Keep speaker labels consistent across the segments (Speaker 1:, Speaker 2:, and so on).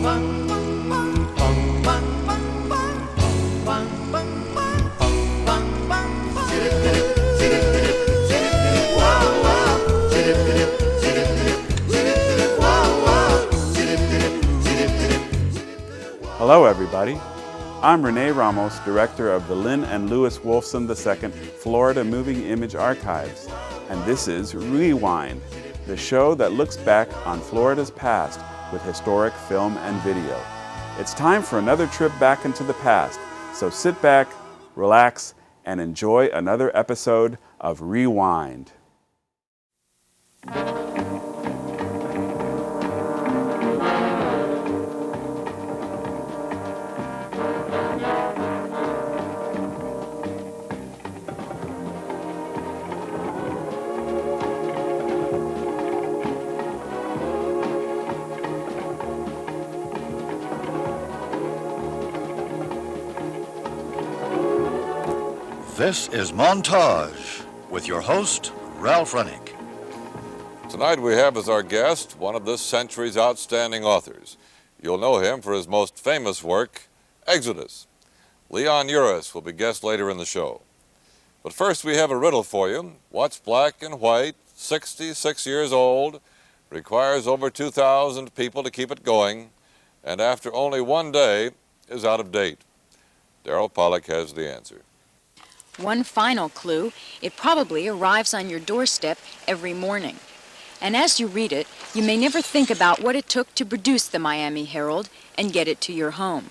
Speaker 1: Hello everybody, I'm Rene Ramos, director of the Lynn and Louis Wolfson II Florida Moving Image Archives, and this is Rewind, the show that looks back on Florida's past with historic film and video. It's time for another trip back into the past, so sit back, relax, and enjoy another episode of Rewind.
Speaker 2: This is Montage with your host, Ralph Rennick.
Speaker 3: Tonight we have as our guest one of this century's outstanding authors. You'll know him for his most famous work, Exodus. Leon Uris will be guest later in the show. But first we have a riddle for you. What's black and white, 66 years old, requires over 2,000 people to keep it going, and after only one day is out of date? Daryl Pollack has the answer.
Speaker 4: One final clue, it probably arrives on your doorstep every morning. And as you read it, you may never think about what it took to produce the Miami Herald and get it to your home.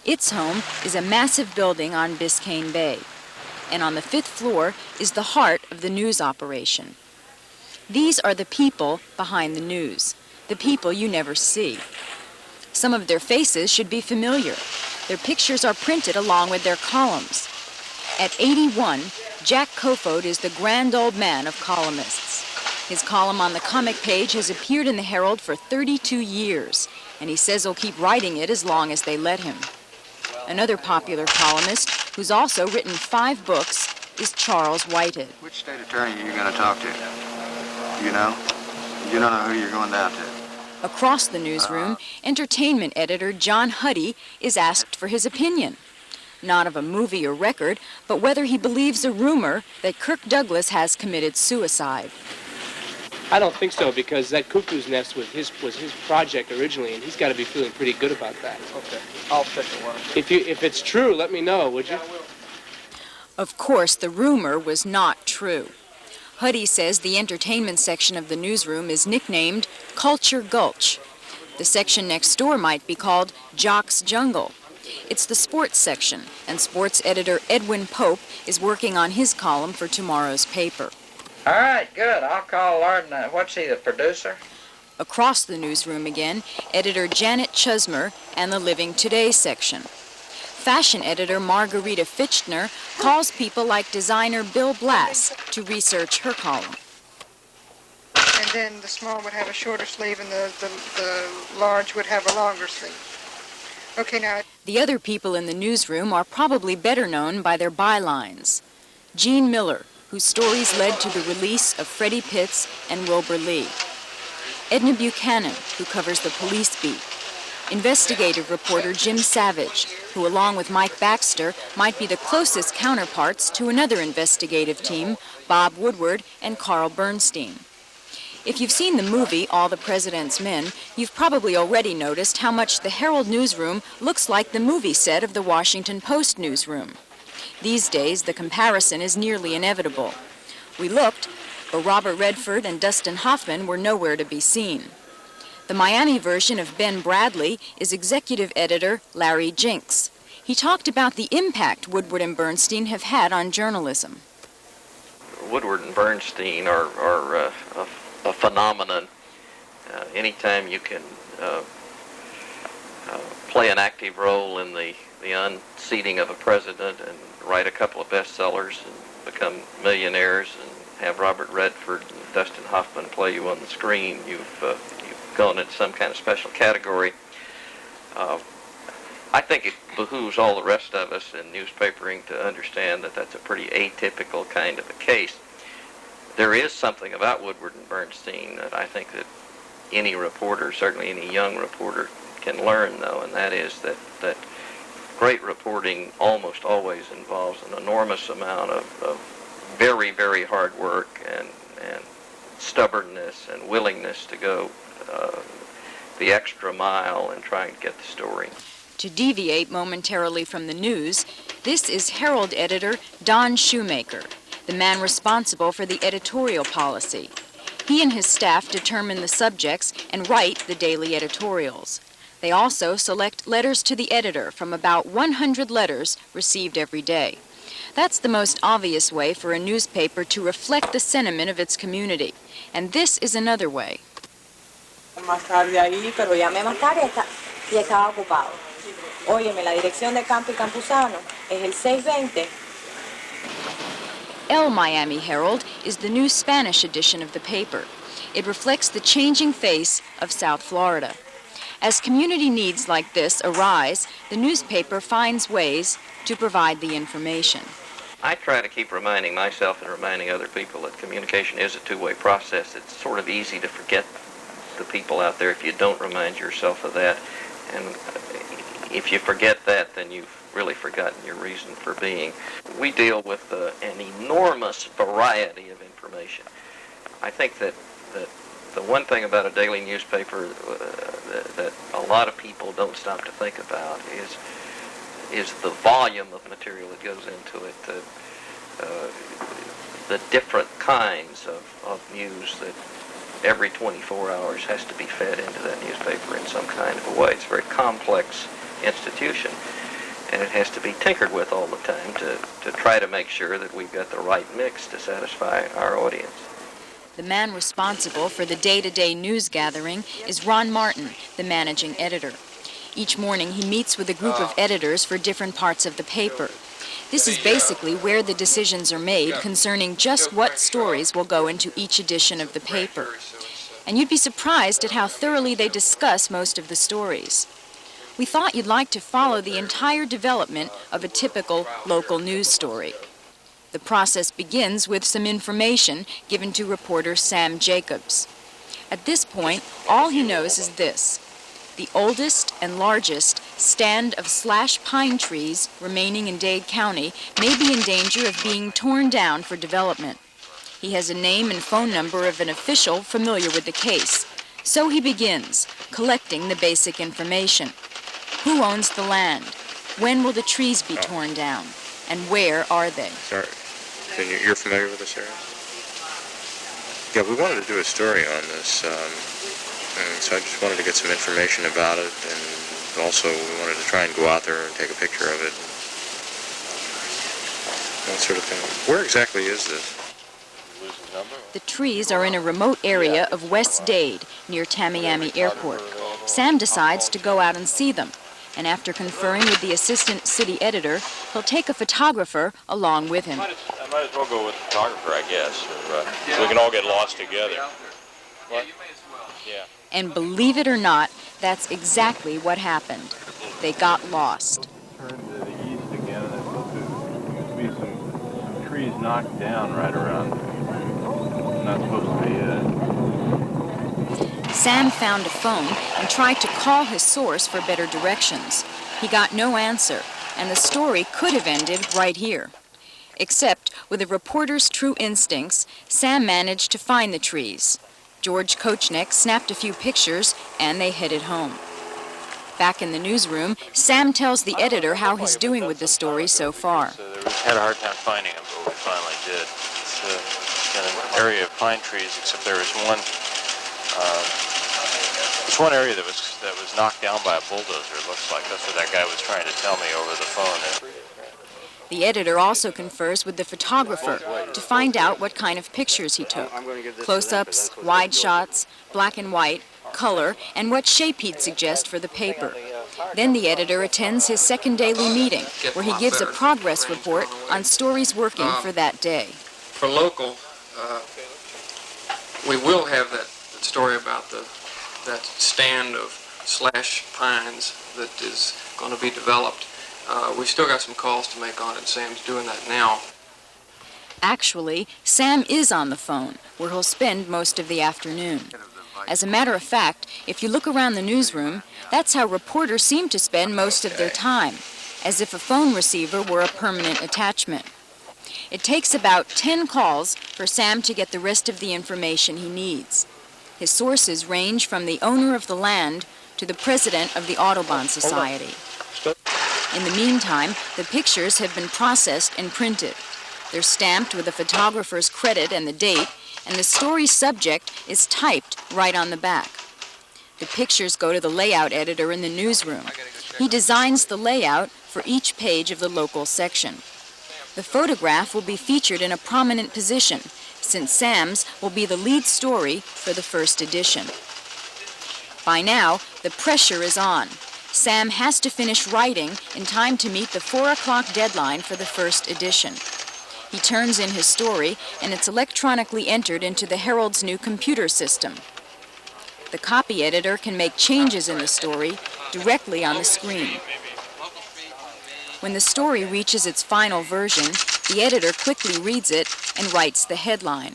Speaker 4: Its home is a massive building on Biscayne Bay, and on the 5th floor is the heart of the news operation. These are the people behind the news, the people you never see. Some of their faces should be familiar. Their pictures are printed along with their columns. At 81, Jack Kofod is the grand old man of columnists. His column on the comic page has appeared in the Herald for 32 years, and he says he'll keep writing it as long as they let him. Another popular columnist, who's also written 5 books, is Charles Whitehead.
Speaker 5: Which state attorney are you going to talk to? You know? You don't know who you're going down to.
Speaker 4: Across the newsroom, entertainment editor John Huddy is asked for his opinion. Not of a movie or record, but whether he believes a rumor that Kirk Douglas has committed suicide.
Speaker 6: I don't think so, because that Cuckoo's Nest was his project originally, and he's got to be feeling pretty good about that.
Speaker 5: Okay, I'll check it one.
Speaker 6: If it's true, let me know, would you?
Speaker 4: Of course, the rumor was not true. Huddy says the entertainment section of the newsroom is nicknamed Culture Gulch. The section next door might be called Jock's Jungle. It's the sports section, and sports editor Edwin Pope is working on his column for tomorrow's paper.
Speaker 7: All right, good. I'll call Arden. What's he, the producer?
Speaker 4: Across the newsroom again, editor Janet Chusmer and the Living Today section. Fashion editor Margarita Fichtner calls people like designer Bill Blass to research her column.
Speaker 8: And then the small would have a shorter sleeve and the large would have a longer sleeve. Okay, now.
Speaker 4: The other people in the newsroom are probably better known by their bylines. Gene Miller, whose stories led to the release of Freddie Pitts and Wilbur Lee. Edna Buchanan, who covers the police beat. Investigative reporter Jim Savage, who along with Mike Baxter might be the closest counterparts to another investigative team, Bob Woodward and Carl Bernstein. If you've seen the movie All the President's Men, you've probably already noticed how much the Herald newsroom looks like the movie set of the Washington Post newsroom. These days, the comparison is nearly inevitable. We looked, but Robert Redford and Dustin Hoffman were nowhere to be seen. The Miami version of Ben Bradley is executive editor Larry Jinks. He talked about the impact Woodward and Bernstein have had on journalism.
Speaker 9: Woodward and Bernstein are a phenomenon. Anytime you can play an active role in the unseating of a president and write a couple of bestsellers and become millionaires and have Robert Redford and Dustin Hoffman play you on the screen, you've gone into some kind of special category. I think it behooves all the rest of us in newspapering to understand that that's a pretty atypical kind of a case. There is something about Woodward and Bernstein that I think that any reporter, certainly any young reporter, can learn, though, and that is that great reporting almost always involves an enormous amount of very, very hard work and stubbornness and willingness to go the extra mile and try and get the story.
Speaker 4: To deviate momentarily from the news, this is Herald editor Don Shoemaker, the man responsible for the editorial policy. He and his staff determine the subjects and write the daily editorials. They also select letters to the editor from about 100 letters received every day. That's the most obvious way for a newspaper to reflect the sentiment of its community. And this is another way.
Speaker 10: Más tarde ahí, pero llamé más tarde y estaba ocupado. Óyeme, la dirección de Campo y Campuzano es el 620.
Speaker 4: El Miami Herald is the new Spanish edition of the paper. It reflects the changing face of South Florida. As community needs like this arise, the newspaper finds ways to provide the information.
Speaker 9: I try to keep reminding myself and reminding other people that communication is a two-way process. It's sort of easy to forget the people out there if you don't remind yourself of that. And if you forget that, then you've really forgotten your reason for being. We deal with an enormous variety of information. I think that the one thing about a daily newspaper that a lot of people don't stop to think about is the volume of material that goes into it, the different kinds of news that every 24 hours has to be fed into that newspaper in some kind of a way. It's a very complex institution, and it has to be tinkered with all the time to try to make sure that we've got the right mix to satisfy our audience.
Speaker 4: The man responsible for the day-to-day news gathering is Ron Martin, the managing editor. Each morning he meets with a group of editors for different parts of the paper. This is basically where the decisions are made concerning just what stories will go into each edition of the paper. And you'd be surprised at how thoroughly they discuss most of the stories. We thought you'd like to follow the entire development of a typical local news story. The process begins with some information given to reporter Sam Jacobs. At this point, all he knows is this: the oldest and largest stand of slash pine trees remaining in Dade County may be in danger of being torn down for development. He has a name and phone number of an official familiar with the case. So he begins, collecting the basic information. Who owns the land? When will the trees be torn down? And where are they?
Speaker 11: Sorry. And you're familiar with this area? Yeah, we wanted to do a story on this, and so I just wanted to get some information about it, and also we wanted to try and go out there and take a picture of it, that sort of thing. Where exactly is this?
Speaker 4: The trees are in a remote area of West Dade, near Tamiami Airport. Sam decides to go out and see them, and after conferring with the assistant city editor, he'll take a photographer along with him.
Speaker 12: I might as well go with the photographer, I guess, so we can all get lost together. What? Yeah.
Speaker 4: And believe it or not, that's exactly what happened. They got lost.
Speaker 1: Turn to the east again, and there's supposed to be some trees knocked down right around there. Not supposed to be
Speaker 4: Sam found a phone and tried to call his source for better directions. He got no answer, and the story could have ended right here. Except, with a reporter's true instincts, Sam managed to find the trees. George Kochnick snapped a few pictures, and they headed home. Back in the newsroom, Sam tells the editor how he's doing with the story so far.
Speaker 12: We had a hard time finding them, but we finally did. It's an area of pine trees, except there was one area that was knocked down by a bulldozer, it looks like. That's what that guy was trying to tell me over the phone.
Speaker 4: The editor also confers with the photographer to find out what kind of pictures he took. Close-ups, wide shots, black and white, color, and what shape he'd suggest for the paper. Then the editor attends his second daily meeting, where he gives a progress report on stories working for that day.
Speaker 13: For local, we will have that story about that stand of slash pines that is going to be developed. We've still got some calls to make on it. Sam's doing that now.
Speaker 4: Actually, Sam is on the phone, where he'll spend most of the afternoon. As a matter of fact, if you look around the newsroom, that's how reporters seem to spend most of their time, as if a phone receiver were a permanent attachment. It takes about 10 calls for Sam to get the rest of the information he needs. His sources range from the owner of the land to the president of the Audubon Society. In the meantime, the pictures have been processed and printed. They're stamped with a photographer's credit and the date, and the story subject is typed right on the back. The pictures go to the layout editor in the newsroom. He designs the layout for each page of the local section. The photograph will be featured in a prominent position, since Sam's will be the lead story for the first edition. By now, the pressure is on. Sam has to finish writing in time to meet the 4 o'clock deadline for the first edition. He turns in his story, and it's electronically entered into the Herald's new computer system. The copy editor can make changes in the story directly on the screen. When the story reaches its final version, the editor quickly reads it and writes the headline.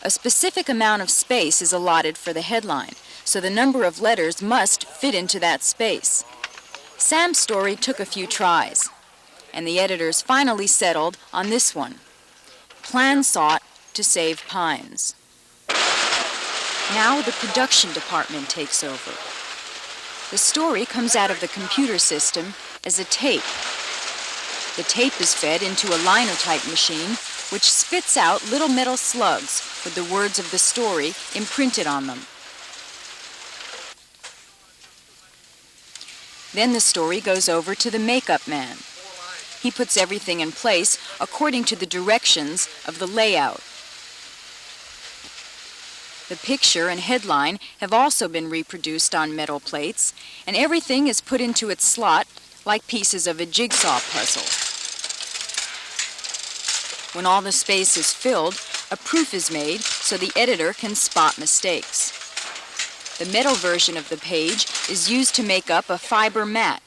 Speaker 4: A specific amount of space is allotted for the headline, so the number of letters must fit into that space. Sam's story took a few tries, and the editors finally settled on this one: Plan sought to save pines. Now the production department takes over. The story comes out of the computer system as a tape. The tape is fed into a linotype machine, which spits out little metal slugs with the words of the story imprinted on them. Then the story goes over to the makeup man. He puts everything in place according to the directions of the layout. The picture and headline have also been reproduced on metal plates, and everything is put into its slot like pieces of a jigsaw puzzle. When all the space is filled, a proof is made so the editor can spot mistakes. The metal version of the page is used to make up a fiber mat,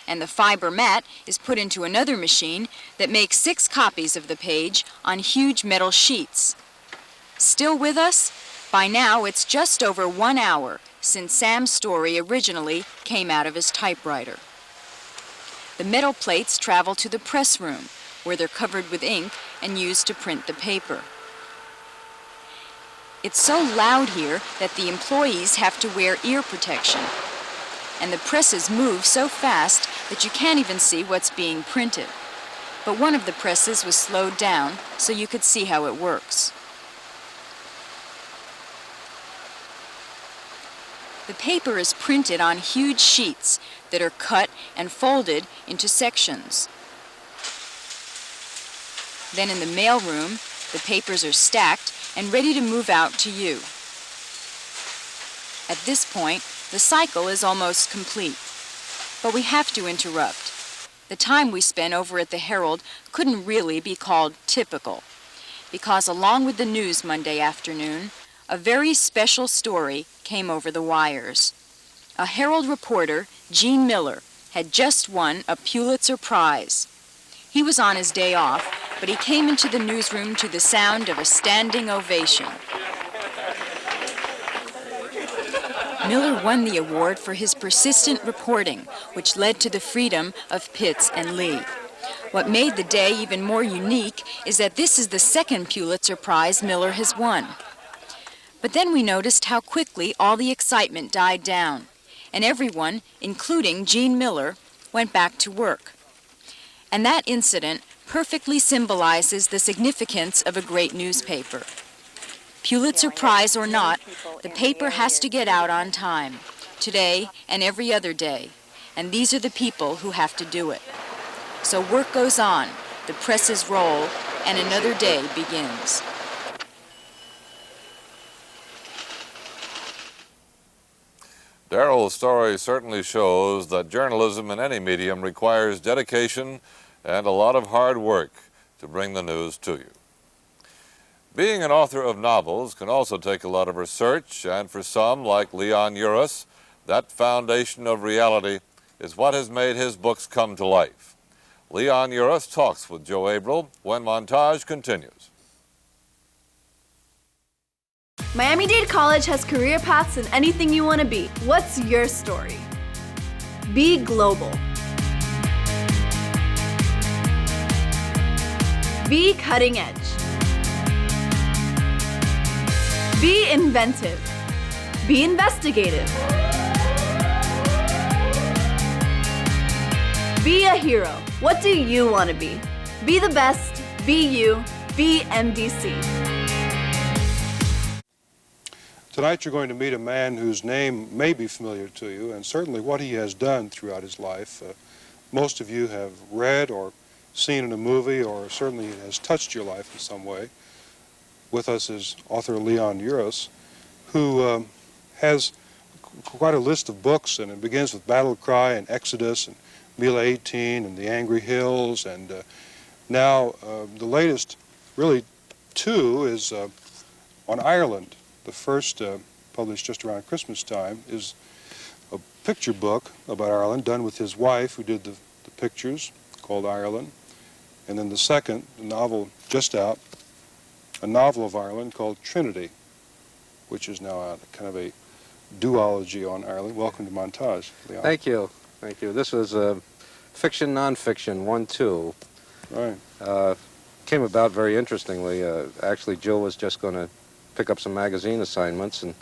Speaker 4: and the fiber mat is put into another machine that makes 6 copies of the page on huge metal sheets. Still with us? By now, it's just over 1 hour since Sam's story originally came out of his typewriter. The metal plates travel to the press room, where they're covered with ink and used to print the paper. It's so loud here that the employees have to wear ear protection, and the presses move so fast that you can't even see what's being printed. But one of the presses was slowed down so you could see how it works. The paper is printed on huge sheets that are cut and folded into sections. Then in the mailroom, the papers are stacked and ready to move out to you. At this point, the cycle is almost complete. But we have to interrupt. The time we spent over at the Herald couldn't really be called typical, because along with the news Monday afternoon, a very special story came over the wires. A Herald reporter, Gene Miller, had just won a Pulitzer Prize. He was on his day off, but he came into the newsroom to the sound of a standing ovation. Miller won the award for his persistent reporting, which led to the freedom of Pitts and Lee. What made the day even more unique is that this is the second Pulitzer Prize Miller has won. But then we noticed how quickly all the excitement died down, and everyone, including Gene Miller, went back to work. And that incident perfectly symbolizes the significance of a great newspaper. Pulitzer Prize or not, the paper has to get out on time, today and every other day, and these are the people who have to do it. So work goes on, the presses roll, and another day begins.
Speaker 3: Daryl's story certainly shows that journalism in any medium requires dedication and a lot of hard work to bring the news to you. Being an author of novels can also take a lot of research, and for some, like Leon Uris, that foundation of reality is what has made his books come to life. Leon Uris talks with Joe Abril when Montage continues.
Speaker 14: Miami-Dade College has career paths in anything you want to be. What's your story? Be global. Be cutting edge. Be inventive. Be investigative. Be a hero. What do you want to be? Be the best. Be you. Be MDC.
Speaker 15: Tonight you're going to meet a man whose name may be familiar to you, and certainly what he has done throughout his life. Most of you have read or seen in a movie, or certainly it has touched your life in some way. With us is author Leon Uris, who has quite a list of books, and it begins with Battle Cry and Exodus and Mila 18 and The Angry Hills, and now the latest, really two, is on Ireland. The first, published just around Christmas time, is a picture book about Ireland done with his wife, who did the pictures, called Ireland. And then the second, the novel just out, a novel of Ireland called Trinity, which is now out, kind of a duology on Ireland. Welcome to Montage, Leon.
Speaker 16: Thank you. Thank you. This was fiction, nonfiction, 1-2.
Speaker 15: Right.
Speaker 16: Came about very interestingly. Actually, Jill was just going to pick up some magazine assignments, and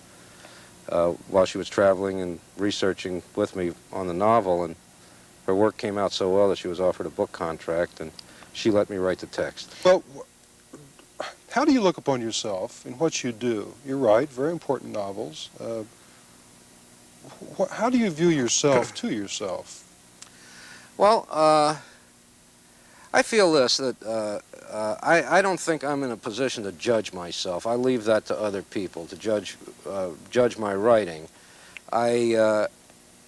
Speaker 16: while she was traveling and researching with me on the novel, and her work came out so well that she was offered a book contract, and she let me write the text.
Speaker 15: Well, how do you look upon yourself in what you do? You write very important novels. How do you view yourself to yourself?
Speaker 16: Well, I feel this, that I don't think I'm in a position to judge myself. I leave that to other people, to judge my writing. I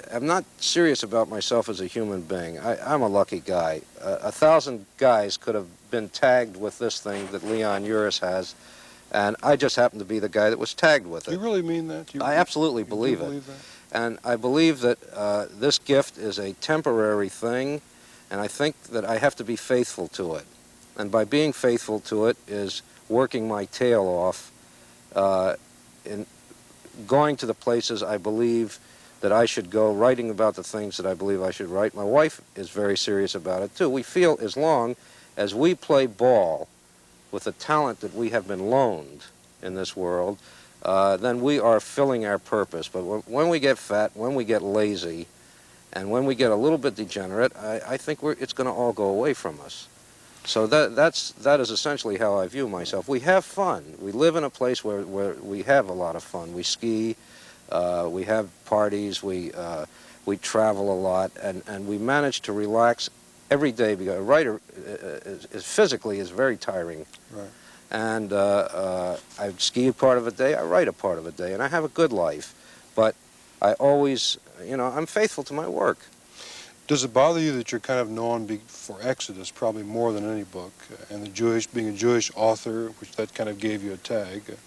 Speaker 16: am not serious about myself as a human being. I'm a lucky guy. 1,000 guys could have been tagged with this thing that Leon Uris has, and I just happen to be the guy that was tagged with it.
Speaker 15: You really mean that?
Speaker 16: I absolutely believe it.
Speaker 15: Believe that?
Speaker 16: And I believe that this gift is a temporary thing, and I think that I have to be faithful to it. And by being faithful to it is working my tail off in going to the places I believe that I should go, writing about the things that I believe I should write. My wife is very serious about it, too. We feel as long as we play ball with the talent that we have been loaned in this world, then we are filling our purpose. But when we get fat, when we get lazy, and when we get a little bit degenerate, I think it's going to all go away from us. So that is essentially how I view myself. We have fun. We live in a place where we have a lot of fun. We ski, we have parties, we travel a lot, and we manage to relax every day, because a writer is physically very tiring.
Speaker 15: Right.
Speaker 16: And I ski a part of a day, I write a part of a day, and I have a good life. But I always, I'm faithful to my work.
Speaker 15: Does it bother you that you're kind of known for Exodus, probably more than any book, and being a Jewish author, which that kind of gave you a tag?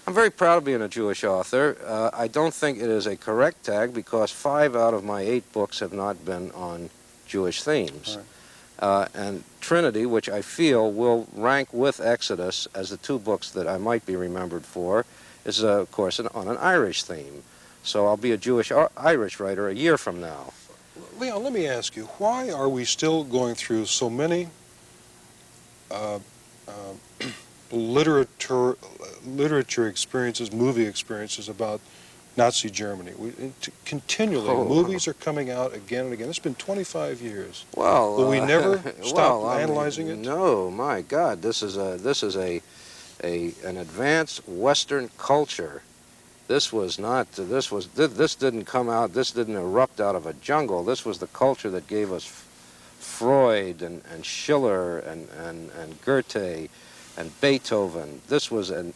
Speaker 16: I'm very proud of being a Jewish author. I don't think it is a correct tag, because 5 out of my 8 books have not been on Jewish themes.
Speaker 15: Right.
Speaker 16: And Trinity, which I feel will rank with Exodus as the 2 books that I might be remembered for, is, of course, on an Irish theme. So I'll be a Jewish-Irish writer a year from now.
Speaker 15: Leon, let me ask you, why are we still going through so many literature experiences, movie experiences about Nazi Germany? Continually, movies are coming out again and again. It's been 25 years.
Speaker 16: Well,
Speaker 15: will we never stop analyzing it?
Speaker 16: No, my God, this is an advanced Western culture. This didn't come out, this didn't erupt out of a jungle. This was the culture that gave us Freud and Schiller and Goethe and Beethoven. This was a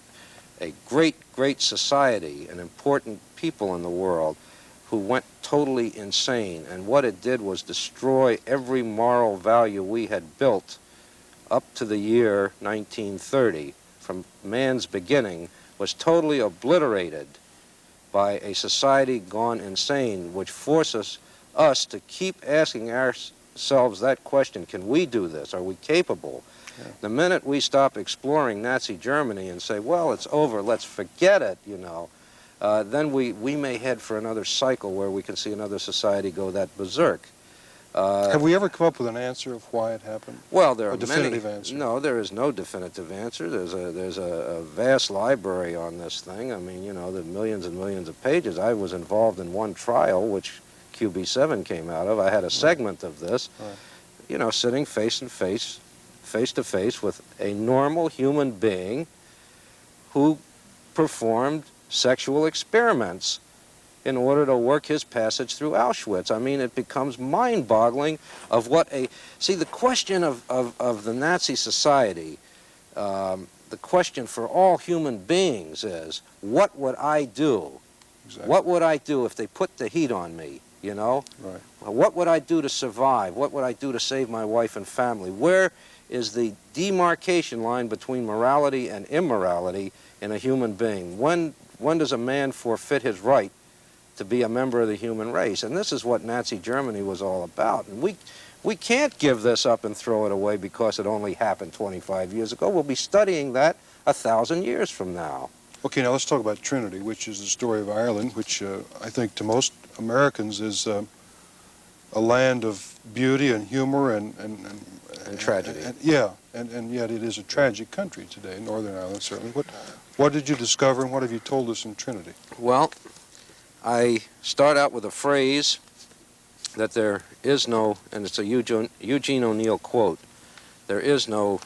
Speaker 16: great society, an important people in the world who went totally insane. And what it did was destroy every moral value we had built up to the year 1930. From man's beginning, was totally obliterated by a society gone insane, which forces us to keep asking ourselves that question: can we do this? Are we capable? The minute we stop exploring Nazi Germany and say, well, it's over, let's forget it, you know, then we may head for another cycle where we can see another society go that berserk.
Speaker 15: Have we ever come up with an answer of why it happened?
Speaker 16: Well, there are
Speaker 15: a definitive
Speaker 16: many.
Speaker 15: Answer.
Speaker 16: No, there is no definitive answer. There's a vast library on this thing. I mean, you know, the millions and millions of pages. I was involved in one trial, which QB7 came out of. I had a segment of this, you know, sitting face to face with a normal human being who performed sexual experiments in order to work his passage through Auschwitz. I mean, it becomes mind-boggling of what a... See, the question of the Nazi society, the question for all human beings is, what would I do? Exactly. What would I do if they put the heat on me, you know?
Speaker 15: Right.
Speaker 16: What would I do to survive? What would I do to save my wife and family? Where is the demarcation line between morality and immorality in a human being? When does a man forfeit his right to be a member of the human race? And this is what Nazi Germany was all about. And we can't give this up and throw it away because it only happened 25 years ago. We'll be studying that 1,000 years from now.
Speaker 15: Okay, now let's talk about Trinity, which is the story of Ireland, which I think to most Americans is a land of beauty and humor and
Speaker 16: tragedy.
Speaker 15: And yet it is a tragic country today, Northern Ireland certainly. What did you discover and what have you told us in Trinity?
Speaker 16: Well, I start out with a phrase that there is no, and it's a Eugene O'Neill quote, there is no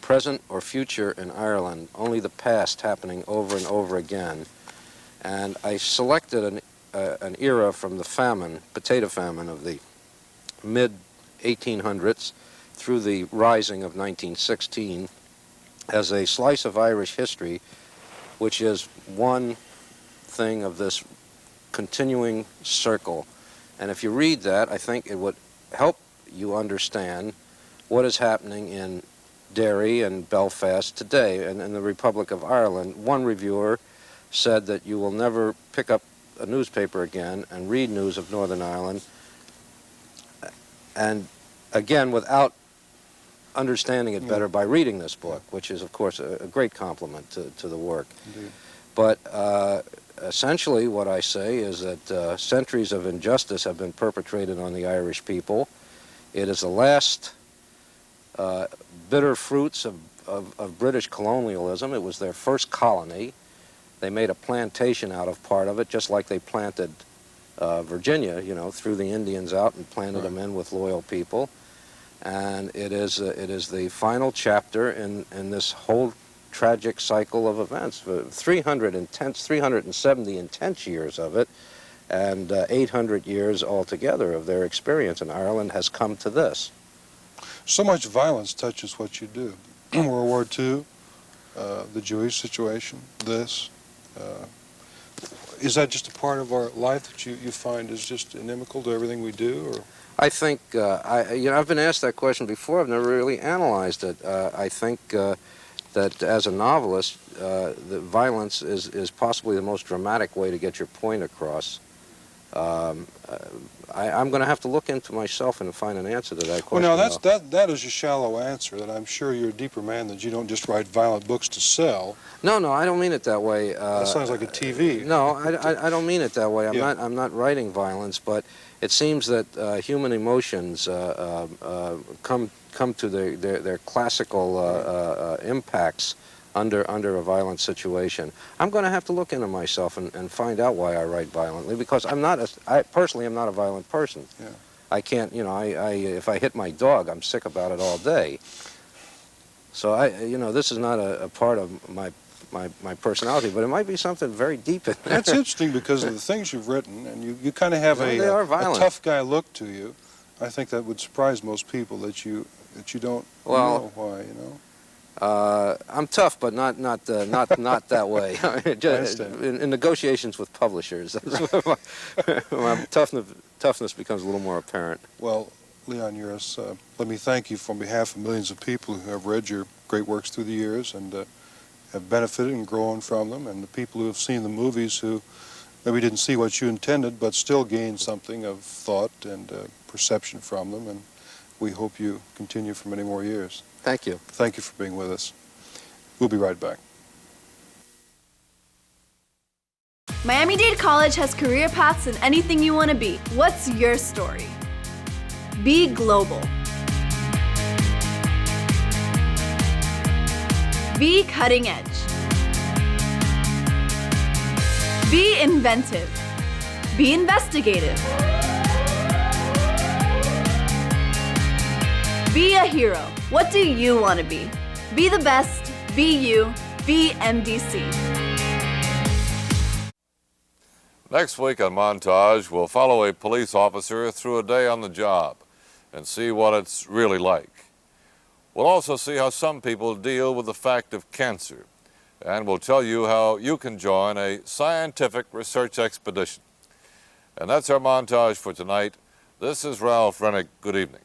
Speaker 16: present or future in Ireland, only the past happening over and over again. And I selected an era from the famine, potato famine of the mid-1800s through the rising of 1916 as a slice of Irish history, which is one thing of this continuing circle. And if you read that, I think it would help you understand what is happening in Derry and Belfast today and in the Republic of Ireland. One reviewer said that you will never pick up a newspaper again and read news of Northern Ireland, and again without understanding it better by reading this book, which is of course a great compliment to the work.
Speaker 15: Indeed.
Speaker 16: But essentially what I say is that centuries of injustice have been perpetrated on the Irish people. It is the last bitter fruits of British colonialism. It was their first colony. They made a plantation out of part of it, just like they planted Virginia, you know, threw the Indians out and planted them in with loyal people. And it is the final chapter in this whole tragic cycle of events. 370 intense years of it, and 800 years altogether of their experience in Ireland has come to this.
Speaker 15: So much violence touches what you do. World War II, the Jewish situation, this. Is that just a part of our life that you find is just inimical to everything we do? Or?
Speaker 16: I think, I've been asked that question before. I've never really analyzed it. I think that as a novelist, the violence is possibly the most dramatic way to get your point across. I'm going to have to look into myself and find an answer to that question.
Speaker 15: Well, now that is a shallow answer. That I'm sure you're a deeper man that you don't just write violent books to sell.
Speaker 16: No, I don't mean it that way.
Speaker 15: That sounds like a TV.
Speaker 16: No, I don't mean it that way. I'm not writing violence, but it seems that human emotions come to their classical impacts under a violent situation. I'm going to have to look into myself and find out why I write violently, because I personally am not a violent person.
Speaker 15: Yeah.
Speaker 16: I can't, if I hit my dog, I'm sick about it all day. So this is not a part of my personality, but it might be something very deep in there.
Speaker 15: That's interesting because of the things you've written, and you kind of have a tough guy look to you. I think that would surprise most people that you don't know why,
Speaker 16: I'm tough, but not that way. Just in negotiations with publishers, my toughness becomes a little more apparent.
Speaker 15: Well, Leon Uris, let me thank you on behalf of millions of people who have read your great works through the years and have benefited and grown from them, and the people who have seen the movies who maybe didn't see what you intended, but still gained something of thought and perception from them, and we hope you continue for many more years.
Speaker 16: Thank you.
Speaker 15: Thank you for being with us. We'll be right back.
Speaker 14: Miami-Dade College has career paths in anything you want to be. What's your story? Be global. Be cutting edge. Be inventive. Be investigative. Be a hero. What do you want to be? Be the best. Be you. Be MDC.
Speaker 3: Next week on Montage, we'll follow a police officer through a day on the job and see what it's really like. We'll also see how some people deal with the fact of cancer, and we'll tell you how you can join a scientific research expedition. And that's our montage for tonight. This is Ralph Rennick. Good evening.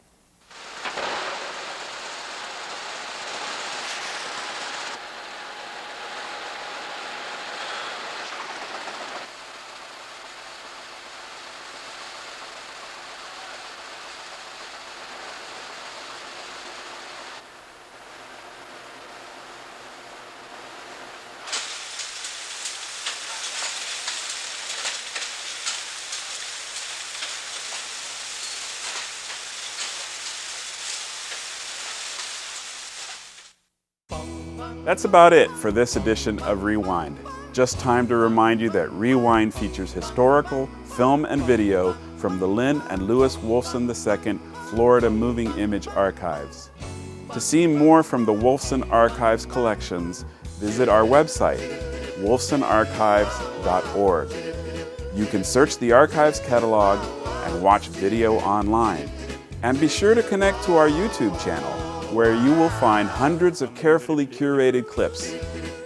Speaker 1: That's about it for this edition of Rewind. Just time to remind you that Rewind features historical film and video from the Lynn and Lewis Wolfson II Florida Moving Image Archives. To see more from the Wolfson Archives collections, visit our website, wolfsonarchives.org. You can search the archives catalog and watch video online. And be sure to connect to our YouTube channel, where you will find hundreds of carefully curated clips,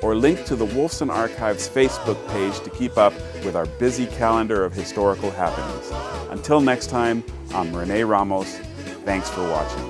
Speaker 1: or link to the Wolfson Archives Facebook page to keep up with our busy calendar of historical happenings. Until next time, I'm Rene Ramos. Thanks for watching.